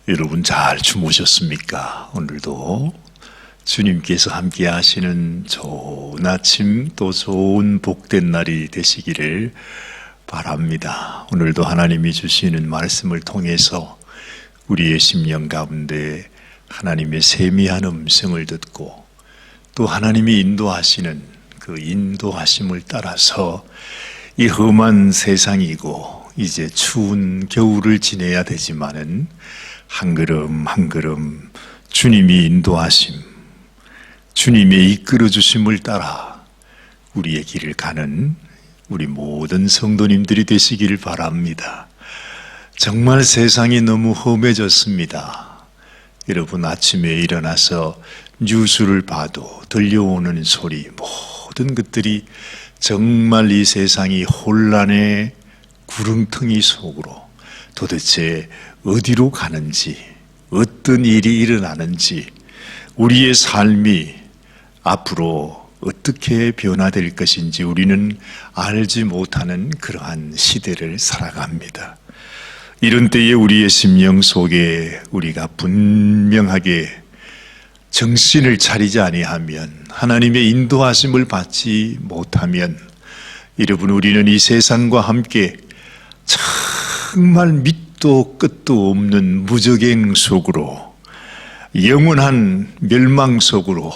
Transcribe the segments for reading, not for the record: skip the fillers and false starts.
여러분 잘 주무셨습니까? 오늘도 주님께서 함께 하시는 좋은 아침, 또 좋은 복된 날이 되시기를 바랍니다. 오늘도 하나님이 주시는 말씀을 통해서 우리의 심령 가운데 하나님의 세미한 음성을 듣고 또 하나님이 인도하시는 그 인도하심을 따라서 이 험한 세상이고 이제 추운 겨울을 지내야 되지만은 한 걸음 한 걸음 주님이 인도하심, 주님의 이끌어 주심을 따라 우리의 길을 가는 우리 모든 성도님들이 되시길 바랍니다. 정말 세상이 너무 험해졌습니다. 여러분 아침에 일어나서 뉴스를 봐도 들려오는 소리, 모든 것들이 정말 이 세상이 혼란의 구렁텅이 속으로 도대체 어디로 가는지, 어떤 일이 일어나는지, 우리의 삶이 앞으로 어떻게 변화될 것인지 우리는 알지 못하는 그러한 시대를 살아갑니다. 이런 때에 우리의 심령 속에 우리가 분명하게 정신을 차리지 아니하면, 하나님의 인도하심을 받지 못하면 여러분 우리는 이 세상과 함께 정말 밑도 끝도 없는 무적행 속으로, 영원한 멸망 속으로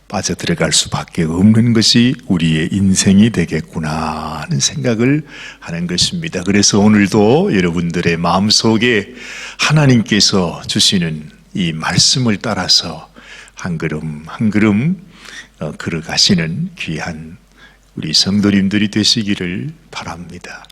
빠져들어갈 수밖에 없는 것이 우리의 인생이 되겠구나 하는 생각을 하는 것입니다. 그래서 오늘도 여러분들의 마음속에 하나님께서 주시는 이 말씀을 따라서 한 걸음 한 걸음 걸어가시는 귀한 우리 성도님들이 되시기를 바랍니다.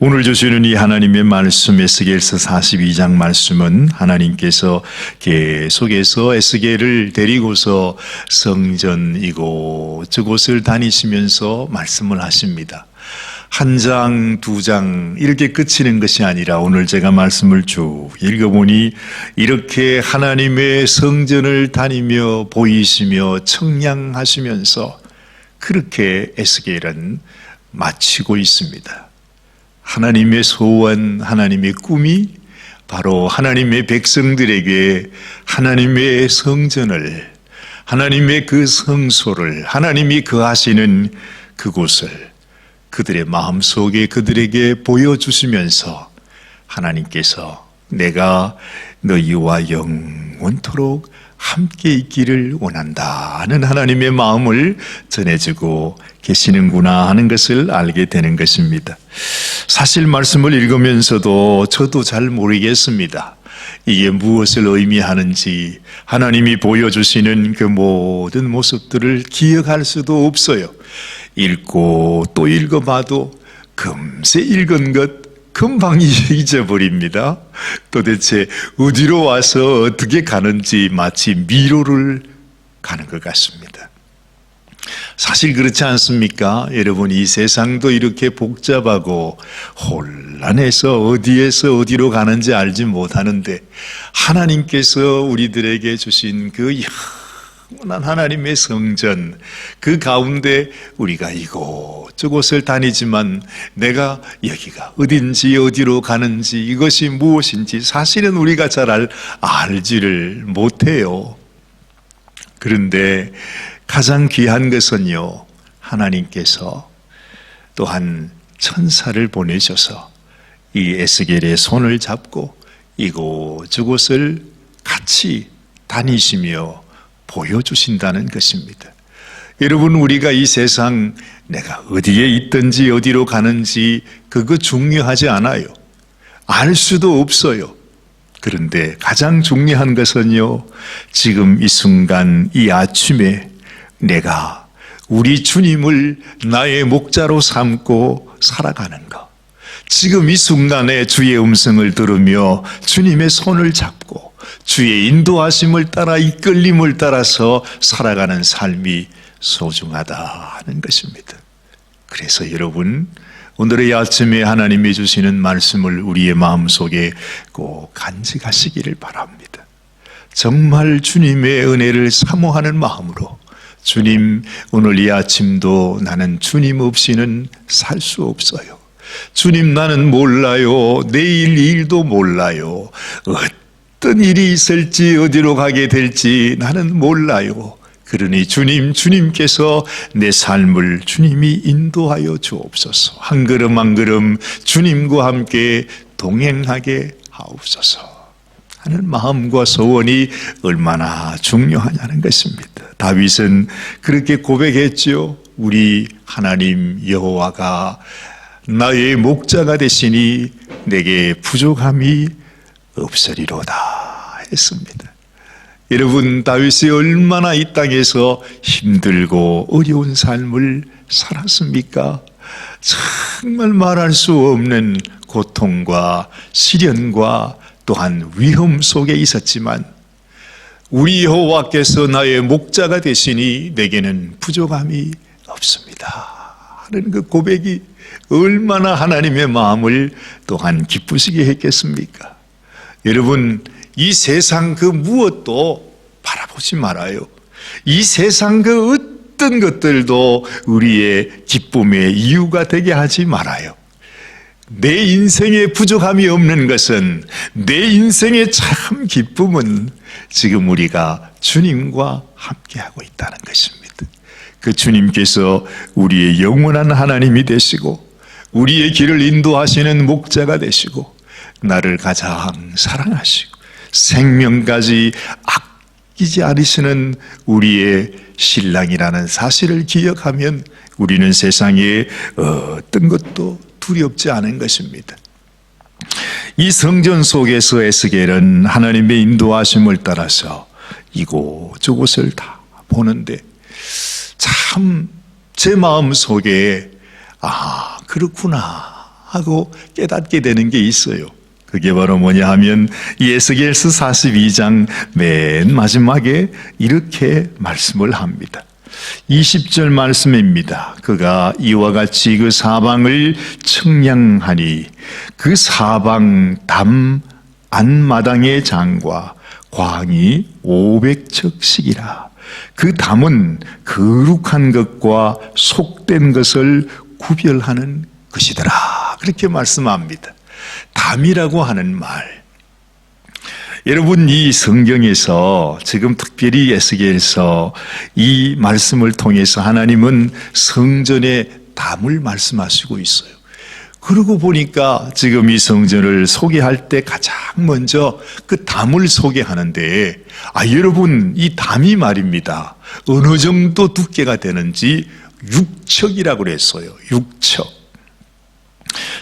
오늘 주시는 이 하나님의 말씀, 에스겔서 42장 말씀은 하나님께서 계속해서 에스겔을 데리고서 성전 이곳저곳을 다니시면서 말씀을 하십니다. 한 장, 두 장 이렇게 그치는 것이 아니라 오늘 제가 말씀을 쭉 읽어보니 이렇게 하나님의 성전을 다니며 보이시며 청량하시면서 그렇게 에스겔은 마치고 있습니다. 하나님의 소원, 하나님의 꿈이 바로 하나님의 백성들에게 하나님의 성전을, 하나님의 그 성소를, 하나님이 거하시는 그곳을 그들의 마음속에 그들에게 보여주시면서 하나님께서 내가 너희와 영원토록 함께 있기를 원한다 하는 하나님의 마음을 전해주고 계시는구나 하는 것을 알게 되는 것입니다. 사실 말씀을 읽으면서도 저도 잘 모르겠습니다. 이게 무엇을 의미하는지, 하나님이 보여주시는 그 모든 모습들을 기억할 수도 없어요. 읽고 또 읽어봐도 금세 읽은 것 금방 잊어버립니다. 도대체 어디로 와서 어떻게 가는지 마치 미로를 가는 것 같습니다. 사실 그렇지 않습니까? 여러분 이 세상도 이렇게 복잡하고 혼란해서 어디에서 어디로 가는지 알지 못하는데 하나님께서 우리들에게 주신 그 영원한 하나님의 성전, 그 가운데 우리가 이곳저곳을 다니지만 내가 여기가 어딘지 어디로 가는지 이것이 무엇인지 사실은 우리가 잘 알지를 못해요. 그런데 가장 귀한 것은요, 하나님께서 또한 천사를 보내셔서 이 에스겔의 손을 잡고 이곳저곳을 같이 다니시며 보여주신다는 것입니다. 여러분 우리가 이 세상 내가 어디에 있든지 어디로 가는지 그거 중요하지 않아요. 알 수도 없어요. 그런데 가장 중요한 것은요, 지금 이 순간 이 아침에 내가 우리 주님을 나의 목자로 삼고 살아가는 것, 지금 이 순간에 주의 음성을 들으며 주님의 손을 잡고 주의 인도하심을 따라 이끌림을 따라서 살아가는 삶이 소중하다 하는 것입니다. 그래서 여러분 오늘의 아침에 하나님이 주시는 말씀을 우리의 마음속에 꼭 간직하시기를 바랍니다. 정말 주님의 은혜를 사모하는 마음으로, 주님 오늘 이 아침도 나는 주님 없이는 살 수 없어요. 주님, 나는 몰라요. 내일 일도 몰라요. 어떤 일이 있을지 어디로 가게 될지 나는 몰라요. 그러니 주님, 주님께서 내 삶을 주님이 인도하여 주옵소서. 한 걸음 한 걸음 주님과 함께 동행하게 하옵소서 하는 마음과 소원이 얼마나 중요하냐는 것입니다. 다윗은 그렇게 고백했지요. 우리 하나님 여호와가 나의 목자가 되시니 내게 부족함이 없으리로다 했습니다. 여러분, 다윗이 얼마나 이 땅에서 힘들고 어려운 삶을 살았습니까? 정말 말할 수 없는 고통과 시련과 또한 위험 속에 있었지만 우리 여호와께서 나의 목자가 되시니 내게는 부족함이 없습니다 하는 그 고백이 얼마나 하나님의 마음을 또한 기쁘시게 했겠습니까? 여러분, 이 세상 그 무엇도 바라보지 말아요. 이 세상 그 어떤 것들도 우리의 기쁨의 이유가 되게 하지 말아요. 내 인생에 부족함이 없는 것은, 내 인생의 참 기쁨은 지금 우리가 주님과 함께하고 있다는 것입니다. 그 주님께서 우리의 영원한 하나님이 되시고 우리의 길을 인도하시는 목자가 되시고 나를 가장 사랑하시고 생명까지 아끼지 않으시는 우리의 신랑이라는 사실을 기억하면 우리는 세상에 어떤 것도 두렵지 않은 것입니다. 이 성전 속에서 에스겔은 하나님의 인도하심을 따라서 이곳저곳을 다 보는데 참 제 마음 속에 그렇구나 하고 깨닫게 되는 게 있어요. 그게 바로 뭐냐 하면 이 에스겔서 42장 맨 마지막에 이렇게 말씀을 합니다. 20절 말씀입니다. 그가 이와 같이 그 사방을 청량하니 그 사방 담 안마당의 장과 광이 500척씩이라. 그 담은 거룩한 것과 속된 것을 구별하는 것이더라. 그렇게 말씀합니다. 담이라고 하는 말, 여러분, 이 성경에서 지금 특별히 에스겔서 이 말씀을 통해서 하나님은 성전의 담을 말씀하시고 있어요. 그러고 보니까 지금 이 성전을 소개할 때 가장 먼저 그 담을 소개하는데 여러분, 이 담이 말입니다. 어느 정도 두께가 되는지 6척이라고 그랬어요. 6척.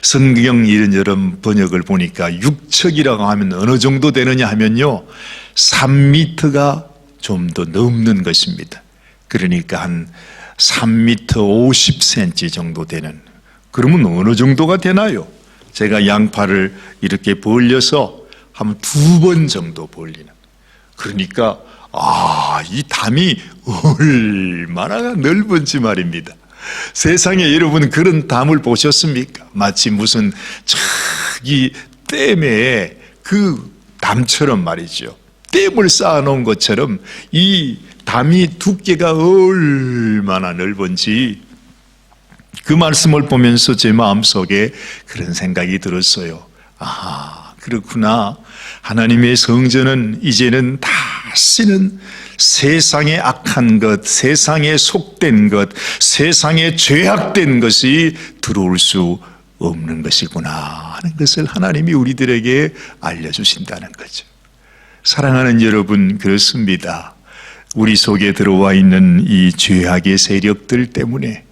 성경 이런저런 번역을 보니까 6척이라고 하면 어느 정도 되느냐 하면요, 3m가 좀 더 넘는 것입니다. 그러니까 한 3m 50cm 정도 되는. 그러면 어느 정도가 되나요? 제가 양팔을 이렇게 벌려서 한 2번 정도 벌리는. 그러니까 이 담이 얼마나 넓은지 말입니다. 세상에 여러분 그런 담을 보셨습니까? 마치 무슨 저기 댐에 그 담처럼 말이죠. 댐을 쌓아놓은 것처럼 이 담이 두께가 얼마나 넓은지 그 말씀을 보면서 제 마음속에 그런 생각이 들었어요. 그렇구나. 하나님의 성전은 이제는 다시는 세상의 악한 것, 세상에 속된 것, 세상에 죄악된 것이 들어올 수 없는 것이구나 하는 것을 하나님이 우리들에게 알려주신다는 거죠. 사랑하는 여러분, 그렇습니다. 우리 속에 들어와 있는 이 죄악의 세력들 때문에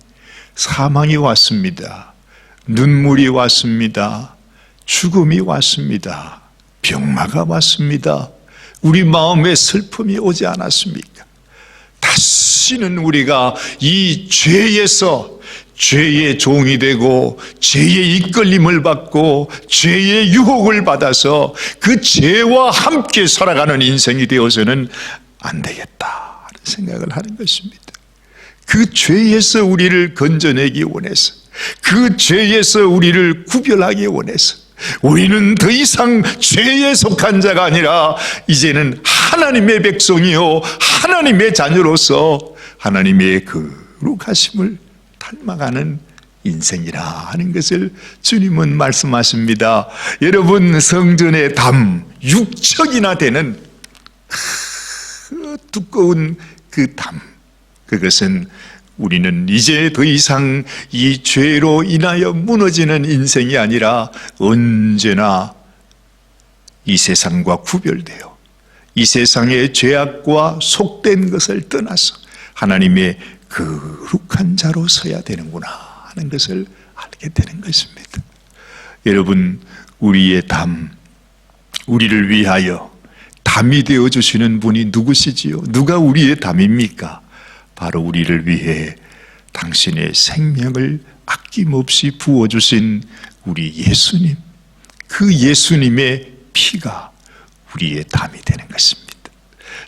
사망이 왔습니다. 눈물이 왔습니다. 죽음이 왔습니다. 병마가 왔습니다. 우리 마음에 슬픔이 오지 않았습니까? 다시는 우리가 이 죄에서 죄의 종이 되고 죄의 이끌림을 받고 죄의 유혹을 받아서 그 죄와 함께 살아가는 인생이 되어서는 안 되겠다 하는 생각을 하는 것입니다. 그 죄에서 우리를 건져내기 원해서, 그 죄에서 우리를 구별하기 원해서 우리는 더 이상 죄에 속한 자가 아니라 이제는 하나님의 백성이요 하나님의 자녀로서 하나님의 거룩하심을 닮아가는 인생이라 하는 것을 주님은 말씀하십니다. 여러분, 성전의 담 6척이나 되는 두꺼운 그 담, 그것은 우리는 이제 더 이상 이 죄로 인하여 무너지는 인생이 아니라 언제나 이 세상과 구별되어 이 세상의 죄악과 속된 것을 떠나서 하나님의 거룩한 자로 서야 되는구나 하는 것을 알게 되는 것입니다. 여러분, 우리의 담, 우리를 위하여 담이 되어주시는 분이 누구시지요? 누가 우리의 담입니까? 바로 우리를 위해 당신의 생명을 아낌없이 부어주신 우리 예수님, 그 예수님의 피가 우리의 담이 되는 것입니다.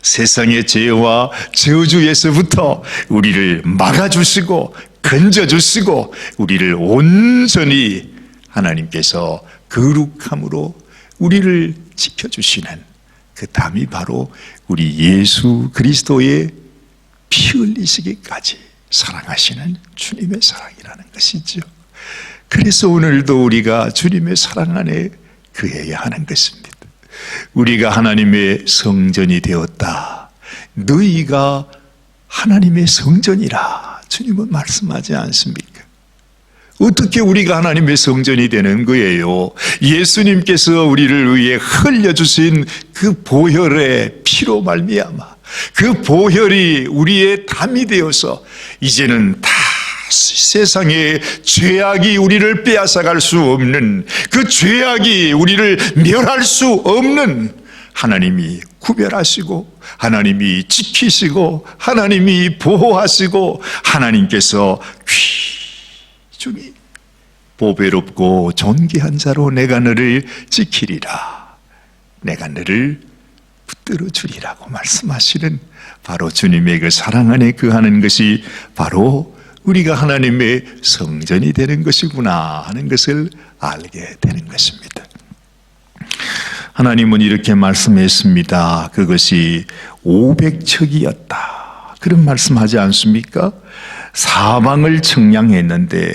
세상의 죄와 저주에서부터 우리를 막아주시고 건져주시고 우리를 온전히 하나님께서 거룩함으로 우리를 지켜주시는 그 담이 바로 우리 예수 그리스도의 피 흘리시기까지 사랑하시는 주님의 사랑이라는 것이죠. 그래서 오늘도 우리가 주님의 사랑 안에 거해야 하는 것입니다. 우리가 하나님의 성전이 되었다. 너희가 하나님의 성전이라 주님은 말씀하지 않습니까? 어떻게 우리가 하나님의 성전이 되는 거예요? 예수님께서 우리를 위해 흘려주신 그 보혈의 피로 말미암아 그 보혈이 우리의 담이 되어서 이제는 다 세상의 죄악이 우리를 빼앗아갈 수 없는, 그 죄악이 우리를 멸할 수 없는 하나님이 구별하시고 하나님이 지키시고 하나님이 보호하시고 하나님께서 귀중히 보배롭고 존귀한 자로 내가 너를 지키리라, 내가 너를 붙들어 주리라고 말씀하시는 바로 주님의 그 사랑 안에 거하는 것이 바로 우리가 하나님의 성전이 되는 것이구나 하는 것을 알게 되는 것입니다. 하나님은 이렇게 말씀했습니다. 그것이 500척이었다. 그런 말씀하지 않습니까? 사방을 청량했는데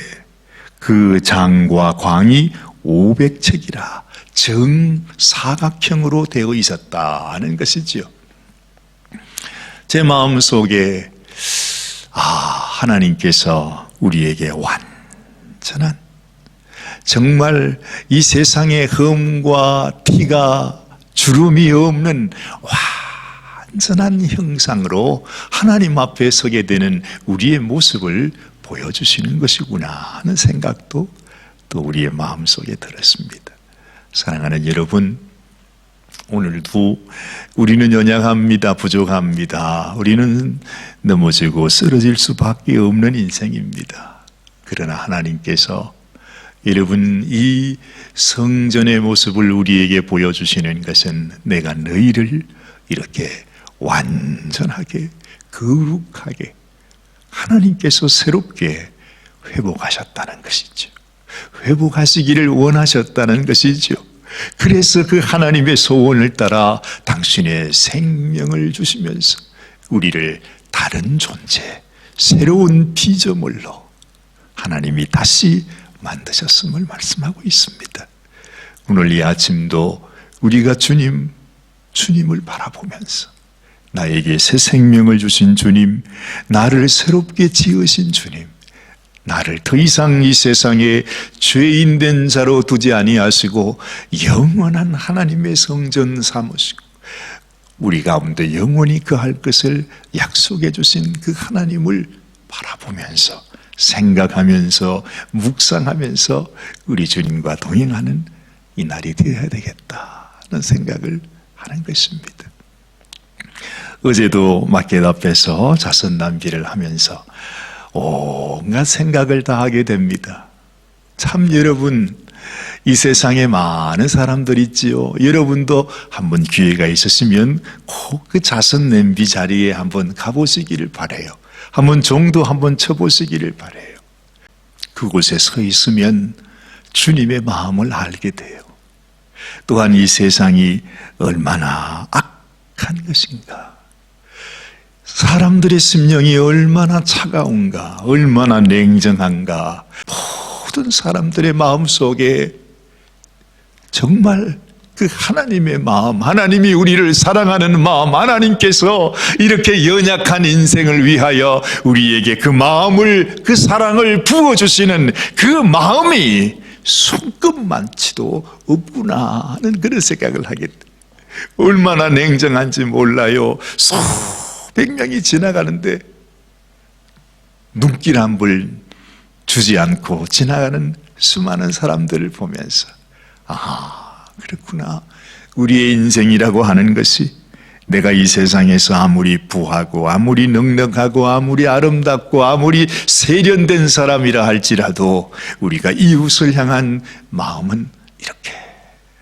그 장과 광이 500척이라 정사각형으로 되어 있었다 하는 것이지요. 제 마음속에 하나님께서 우리에게 완전한, 정말 이 세상의 흠과 티가 주름이 없는 완전한 형상으로 하나님 앞에 서게 되는 우리의 모습을 보여주시는 것이구나 하는 생각도 또 우리의 마음속에 들었습니다. 사랑하는 여러분, 오늘도 우리는 연약합니다. 부족합니다. 우리는 넘어지고 쓰러질 수밖에 없는 인생입니다. 그러나 하나님께서 여러분 이 성전의 모습을 우리에게 보여주시는 것은 내가 너희를 이렇게 완전하게 거룩하게 하나님께서 새롭게 회복하셨다는 것이죠. 회복하시기를 원하셨다는 것이죠. 그래서 그 하나님의 소원을 따라 당신의 생명을 주시면서 우리를 다른 존재, 새로운 피조물로 하나님이 다시 만드셨음을 말씀하고 있습니다. 오늘 이 아침도 우리가 주님을 바라보면서 나에게 새 생명을 주신 주님, 나를 새롭게 지으신 주님, 나를 더 이상 이 세상에 죄인된 자로 두지 아니하시고 영원한 하나님의 성전 삼으시고 우리 가운데 영원히 거할 것을 약속해 주신 그 하나님을 바라보면서 생각하면서 묵상하면서 우리 주님과 동행하는 이 날이 되어야 되겠다는 생각을 하는 것입니다. 어제도 마켓 앞에서 자선 낭비를 하면서 온갖 생각을 다 하게 됩니다. 참 여러분, 이 세상에 많은 사람들이 있지요. 여러분도 한번 기회가 있으시면 꼭 그 자선 냄비 자리에 한번 가보시기를 바라요. 한번 종도 한번 쳐보시기를 바라요. 그곳에 서 있으면 주님의 마음을 알게 돼요. 또한 이 세상이 얼마나 악한 것인가. 사람들의 심령이 얼마나 차가운가, 얼마나 냉정한가. 모든 사람들의 마음 속에 정말 그 하나님의 마음, 하나님이 우리를 사랑하는 마음, 하나님께서 이렇게 연약한 인생을 위하여 우리에게 그 마음을, 그 사랑을 부어주시는 그 마음이 손끝만치도 없구나 하는 그런 생각을 하게 돼. 얼마나 냉정한지 몰라요. 수백 명이 지나가는데 눈길 한 번 주지 않고 지나가는 수많은 사람들을 보면서 그렇구나. 우리의 인생이라고 하는 것이 내가 이 세상에서 아무리 부하고 아무리 넉넉하고 아무리 아름답고 아무리 세련된 사람이라 할지라도 우리가 이웃을 향한 마음은 이렇게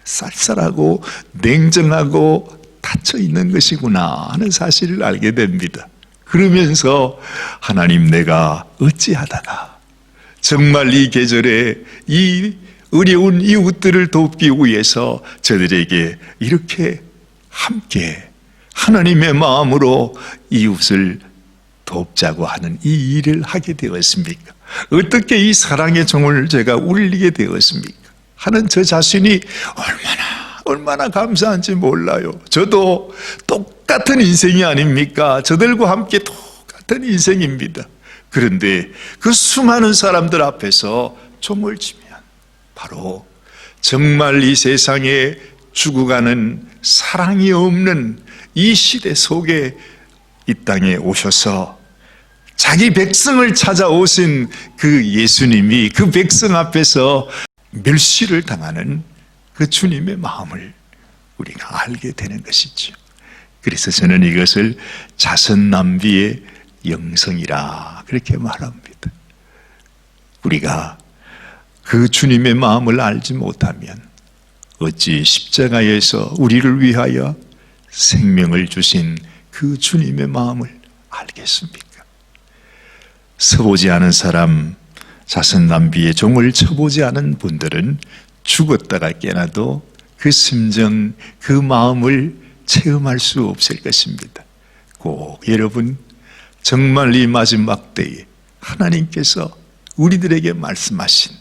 쌀쌀하고 냉정하고 닫혀 있는 것이구나 하는 사실을 알게 됩니다. 그러면서 하나님, 내가 어찌하다가 정말 이 계절에 이 어려운 이웃들을 돕기 위해서 저들에게 이렇게 함께 하나님의 마음으로 이웃을 돕자고 하는 이 일을 하게 되었습니까? 어떻게 이 사랑의 종을 제가 울리게 되었습니까? 하는 저 자신이 얼마나 감사한지 몰라요. 저도 똑같은 인생이 아닙니까? 저들과 함께 똑같은 인생입니다. 그런데 그 수많은 사람들 앞에서 종을 지면 바로 정말 이 세상에 죽어가는 사랑이 없는 이 시대 속에 이 땅에 오셔서 자기 백성을 찾아오신 그 예수님이 그 백성 앞에서 멸시를 당하는 그 주님의 마음을 우리가 알게 되는 것이죠. 그래서 저는 이것을 자선남비의 영성이라 그렇게 말합니다. 우리가 그 주님의 마음을 알지 못하면 어찌 십자가에서 우리를 위하여 생명을 주신 그 주님의 마음을 알겠습니까? 서보지 않은 사람, 자선남비의 종을 쳐보지 않은 분들은 죽었다가 깨나도 그 심정, 그 마음을 체험할 수 없을 것입니다. 꼭 여러분, 정말 이 마지막 때에 하나님께서 우리들에게 말씀하신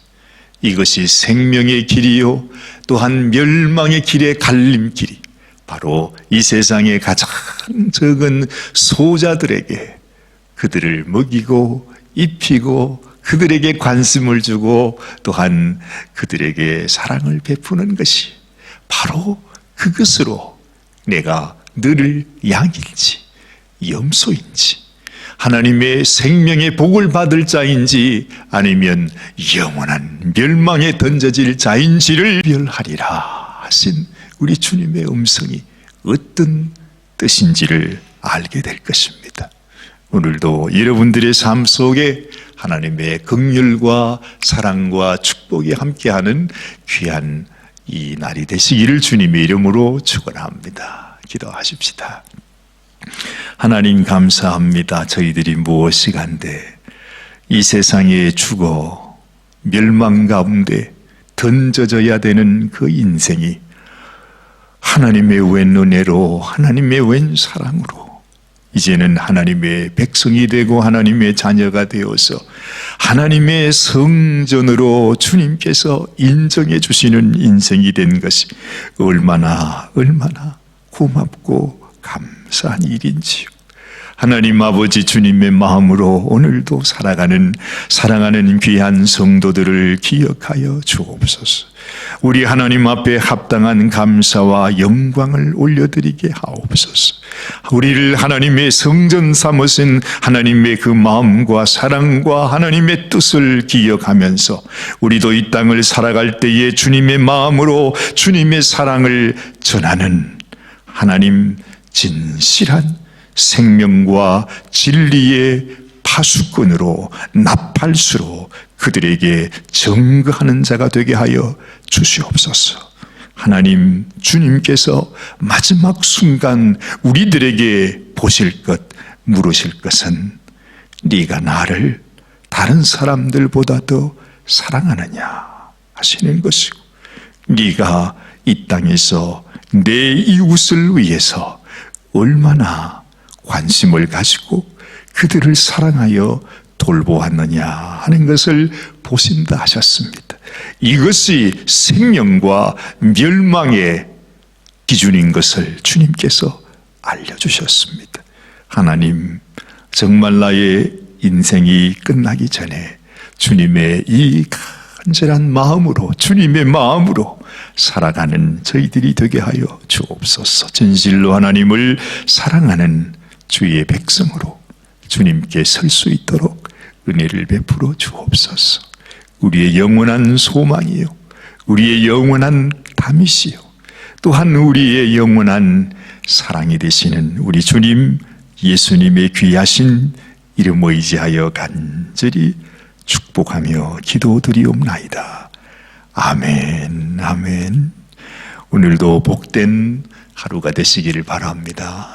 이것이 생명의 길이요 또한 멸망의 길의 갈림길이 바로 이 세상의 가장 적은 소자들에게 그들을 먹이고 입히고 그들에게 관심을 주고 또한 그들에게 사랑을 베푸는 것이 바로 그것으로 내가 너를 양일지 염소인지 하나님의 생명의 복을 받을 자인지 아니면 영원한 멸망에 던져질 자인지를 별하리라 하신 우리 주님의 음성이 어떤 뜻인지를 알게 될 것입니다. 오늘도 여러분들의 삶 속에 하나님의 긍휼과 사랑과 축복이 함께하는 귀한 이 날이 되시기를 주님의 이름으로 축원합니다. 기도하십시다. 하나님 감사합니다. 저희들이 무엇이간데 이 세상에 죽어 멸망 가운데 던져져야 되는 그 인생이 하나님의 웬 은혜로 하나님의 웬 사랑으로 이제는 하나님의 백성이 되고 하나님의 자녀가 되어서 하나님의 성전으로 주님께서 인정해 주시는 인생이 된 것이 얼마나 고맙고 감사한 일인지요. 하나님 아버지 주님의 마음으로 오늘도 사랑하는 귀한 성도들을 기억하여 주옵소서. 우리 하나님 앞에 합당한 감사와 영광을 올려드리게 하옵소서. 우리를 하나님의 성전 삼으신 하나님의 그 마음과 사랑과 하나님의 뜻을 기억하면서 우리도 이 땅을 살아갈 때에 주님의 마음으로 주님의 사랑을 전하는 하나님 진실한 생명과 진리의 파수꾼으로 나팔수로 그들에게 증거하는 자가 되게 하여 주시옵소서. 하나님 주님께서 마지막 순간 우리들에게 보실 것 물으실 것은 네가 나를 다른 사람들보다도 사랑하느냐 하시는 것이고 네가 이 땅에서 내 이웃을 위해서 얼마나 관심을 가지고 그들을 사랑하여 돌보았느냐 하는 것을 보신다 하셨습니다. 이것이 생명과 멸망의 기준인 것을 주님께서 알려주셨습니다. 하나님, 정말 나의 인생이 끝나기 전에 주님의 이 간절한 마음으로, 주님의 마음으로 살아가는 저희들이 되게 하여 주옵소서. 진실로 하나님을 사랑하는 주의 백성으로 주님께 설 수 있도록 은혜를 베풀어 주옵소서. 우리의 영원한 소망이요, 우리의 영원한 담이시요, 또한 우리의 영원한 사랑이 되시는 우리 주님 예수님의 귀하신 이름 의지하여 간절히 축복하며 기도드리옵나이다. 아멘, 아멘. 오늘도 복된 하루가 되시기를 바랍니다.